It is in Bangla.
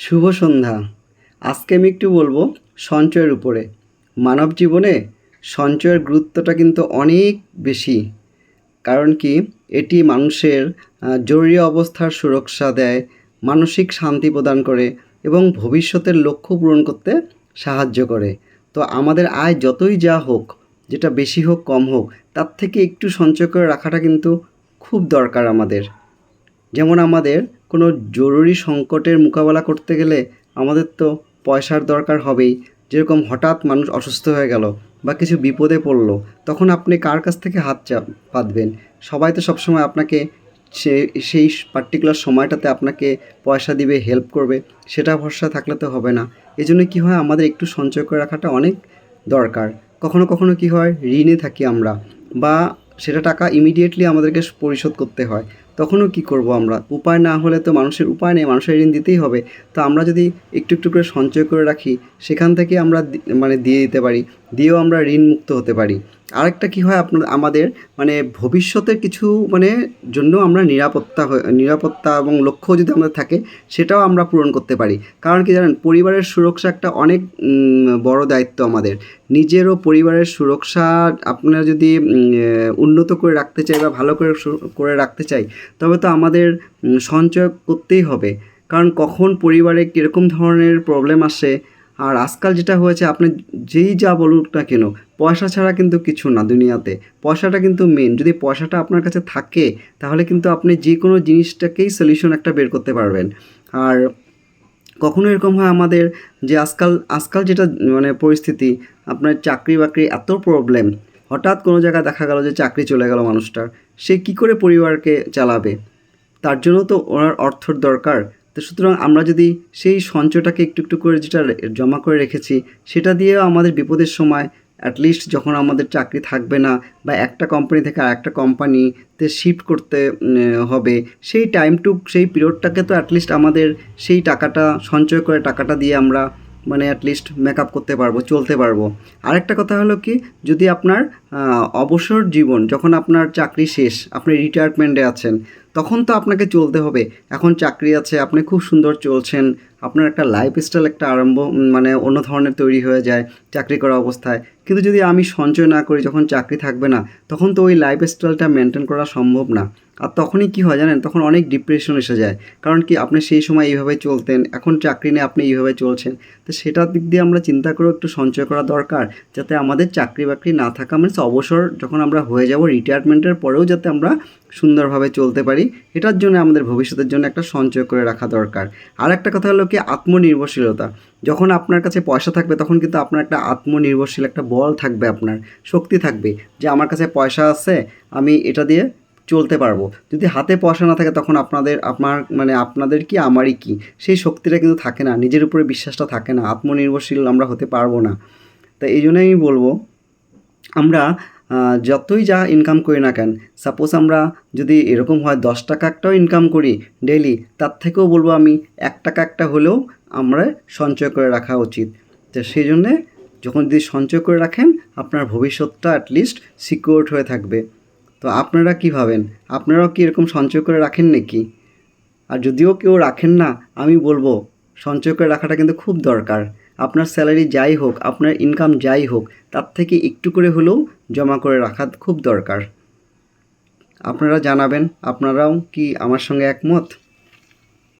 শুভ সন্ধ্যা। আজকে আমি একটু বলবো সঞ্চয়ের উপরে। মানব জীবনে সঞ্চয়ের গুরুত্বটা কিন্তু অনেক বেশি। কারণ কি, এটি মানুষের জরুরি অবস্থার সুরক্ষা দেয়, মানসিক শান্তি প্রদান করে এবং ভবিষ্যতের লক্ষ্য পূরণ করতে সাহায্য করে। তো আমাদের আয় যতই যা হোক, যেটা বেশি হোক কম হোক, তার থেকে একটু সঞ্চয় করে রাখাটা কিন্তু খুব দরকার আমাদের। যেমন আমাদের কোনো জরুরি সংকটের মোকাবেলা করতে গেলে আমাদের তো পয়সার দরকার হবেই। যেরকম হঠাৎ মানুষ অসুস্থ হয়ে গেল বা কিছু বিপদে পড়লো, তখন আপনি কার কাছ থেকে হাত পাতবেন? সবাই তো সবসময় আপনাকে সেই পার্টিকুলার সময়টাতে আপনাকে পয়সা দিবে, হেল্প করবে, সেটা ভরসা থাকলে তো হবে না। এই জন্য কী হয়, আমাদের একটু সঞ্চয় করে রাখাটা অনেক দরকার। কখনো কখনো কী হয়, ঋণে থাকি আমরা, বা সেটা টাকা ইমিডিয়েটলি আমাদেরকে পরিশোধ করতে হয়। তখনও কি করব আমরা? উপায় না হলে তো মানুষের উপায় নেই, মানুষের ঋণ দিতেই হবে। তো আমরা যদি একটু একটু করে সঞ্চয় করে রাখি, সেখান থেকে আমরা দিয়ে দিতে পারি, দিয়েও আমরা ঋণ মুক্ত হতে পারি। আরেকটা কি হয়, আমাদের ভবিষ্যতের কিছু জন্য আমরা নিরাপত্তা এবং লক্ষ্য যদি আমাদের থাকে, সেটাও আমরা পূরণ করতে পারি। কারণ কি জানেন, পরিবারের সুরক্ষা একটা অনেক বড় দায়িত্ব আমাদের। নিজের ও পরিবারের সুরক্ষা আপনারা যদি উন্নত করে রাখতে চাই বা ভালো করে রাখতে চাই, তবে তো আমাদের সঞ্চয় করতেই হবে। কারণ কখন পরিবারে কীরকম ধরনের প্রবলেম আসে। আর আজকাল যেটা হয়েছে, আপনি যেই যা বলুক না কেন, পয়সা ছাড়া কিন্তু কিছু না দুনিয়াতে। পয়সাটা কিন্তু মেন। যদি পয়সাটা আপনার কাছে থাকে, তাহলে কিন্তু আপনি যে কোনো জিনিসটাকেই সলিউশন একটা বের করতে পারবেন। আর কখনো এরকম হয় আমাদের যে আজকাল যেটা পরিস্থিতি, আপনার চাকরি বাকরি এত প্রবলেম, হঠাৎ কোনো জায়গায় দেখা গেল যে চাকরি চলে গেল মানুষটার, সে কি করে পরিবারকে চালাবে? তার জন্য তো ওনার অর্থর দরকার। তো সুতরাং আমরা যদি সেই সঞ্চয়টাকে একটু একটু করে যেটা জমা করে রেখেছি, সেটা দিয়েও আমাদের বিপদের সময়, অ্যাটলিস্ট যখন আমাদের চাকরি থাকবে না বা একটা কোম্পানি থেকে আরেকটা কোম্পানিতে শিফট করতে হবে, সেই পিরিয়ডটাকে তো অ্যাটলিস্ট আমাদের সেই টাকাটা সঞ্চয় করে টাকাটা দিয়ে আমরা অ্যাটলিস্ট মেকআপ করতে পারবো, চলতে পারবো। আরেকটা কথা হলো কি, যদি আপনার অবসর জীবন, যখন আপনার চাকরি শেষ, আপনি রিটায়ারমেন্টে আছেন, তখন তো আপনাকে চলতে হবে। এখন চাকরি আছে, আপনি খুব সুন্দর চলছেন, আপনার একটা লাইফস্টাইল একটা অন্য ধরনের তৈরি হয়ে যায় চাকরি করা অবস্থায়। কিন্তু যদি আমি সঞ্চয় না করি, যখন চাকরি থাকবে না, তখন তো ওই লাইফস্টাইলটা মেনটেন করা সম্ভব না। আর তখনই কী হয় জানেন, তখন অনেক ডিপ্রেশন এসে যায়। কারণ কি, আপনি সেই সময় এইভাবে চলতেন, এখন চাকরি নিয়ে আপনি এইভাবে চলছেন। তো সেটার দিক দিয়ে আমরা চিন্তা করেও একটু সঞ্চয় করা দরকার, যাতে আমাদের চাকরি বাকরি না থাকা অবসর যখন আমরা হয়ে যাব, রিটায়ারমেন্টের পরেও যাতে আমরা সুন্দরভাবে চলতে পারি, এটার জন্য আমাদের ভবিষ্যতের জন্য একটা সঞ্চয় করে রাখা দরকার। আর একটা কথা হলো কি, আত্মনির্ভরশীলতা। যখন আপনার কাছে পয়সা থাকবে, তখন কিন্তু আপনার একটা আত্মনির্ভরশীল একটা বল থাকবে, আপনার শক্তি থাকবে যে আমার কাছে পয়সা আছে, আমি এটা দিয়ে চলতে পারবো। যদি হাতে পয়সা না থাকে, তখন আপনাদের কি আমারই কি, সেই শক্তিটা কিন্তু থাকে না, নিজের উপরে বিশ্বাসটা থাকে না, আত্মনির্ভরশীল আমরা হতে পারবো না। তাই এই জন্যই আমি বলবো, আমরা যতই যা ইনকাম করি না কেন, সাপোজ আমরা যদি এরকম হয় 10 টাকা একটাও ইনকাম করি ডেইলি, তার থেকেও বলবো আমি 1 টাকা একটা হলেও আমরা সঞ্চয় করে রাখা উচিত। তো সেই জন্যে যখন যদি সঞ্চয় করে রাখেন, আপনার ভবিষ্যৎটা অ্যাটলিস্ট সিকিউরড হয়ে থাকবে। তো আপনারা কী ভাবেন? আপনারাও কি এরকম সঞ্চয় করে রাখেন নাকি? আর যদিও কেউ রাখেন না, আমি বলবো সঞ্চয় করে রাখাটা কিন্তু খুব দরকার। আপনার স্যালারি যাই হোক, আপনার ইনকাম যাই হোক, তার থেকে একটু করে হলেও জমা করে রাখা খুব দরকার। আপনারা জানাবেন, আপনারাও কি আমার সঙ্গে একমত?